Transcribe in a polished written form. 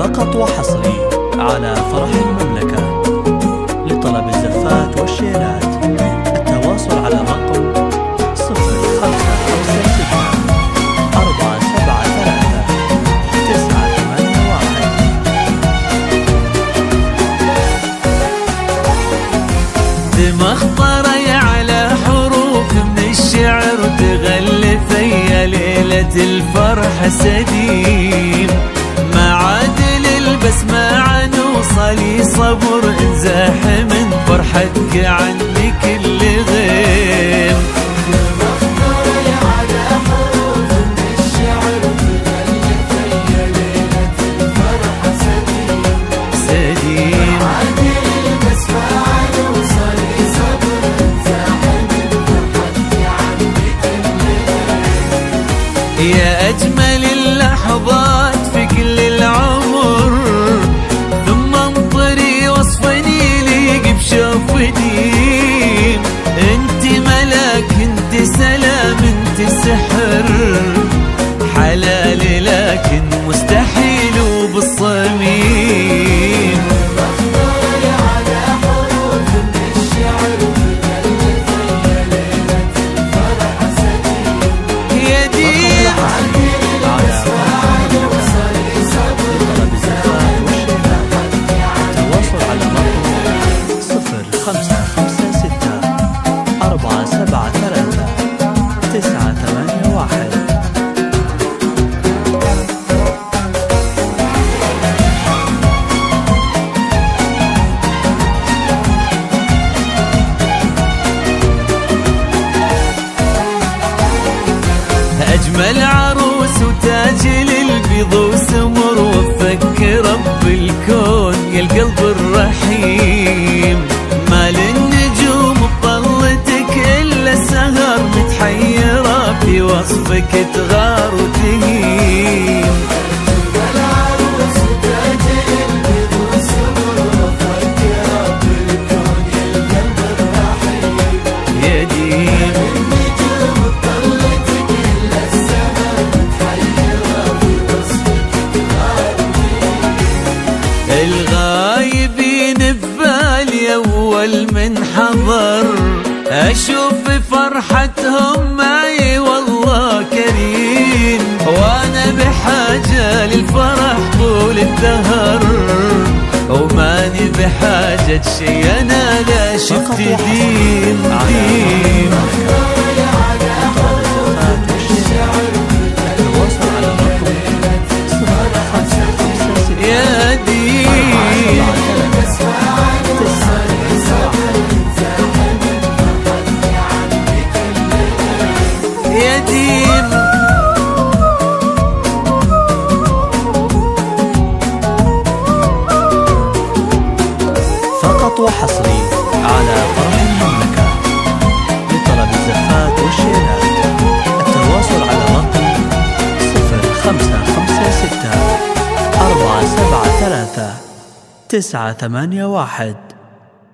فقط وحصري على فرح المملكة. لطلب الزفات والشيلات التواصل على الرقم 0556 473 981. دماغ طري على حروف من الشعر تغلف يا ليلة الفرح سديم. معادل البسمة عن وصلي صبر انزاح من فرحتك عني كل غيم. دماغ طري على حروف من الشعر تغلف يا ليلة الفرح سديم. معادل البسمة عن وصلي صبر انزاح من فرحتك عني كل غيم. يا أجمل اللحظات في كل العمر، ثم انطري وصفني ليق بشوفتي. انت ملاك، انت سلام، انت سحر، حلال لكن مستحيل وبالصميم. أجمل عروس وتاج للبيض وسمر، وفك رب الكون يا القلب الرحيم. ما للنجوم بطلتك إلا السهر، متحيرة في وصفك تغار وتهيم. أجمل عروس وتاج للبيض وسمر، وفك رب الكون يا القلب الرحيم. يا ديم الغايبين ببالي أول من حضر، أشوف فرحتهم معي والله كريم. وأنا بحاجة للفرح طول الدهر، وماني بحاجة شي أنا لا شفت ديم ديم. يا ديم يا ديم فقط وحصري على فرح المملكة. لطلب الزفات والشيلات التواصل على الرقم 0556 473 981.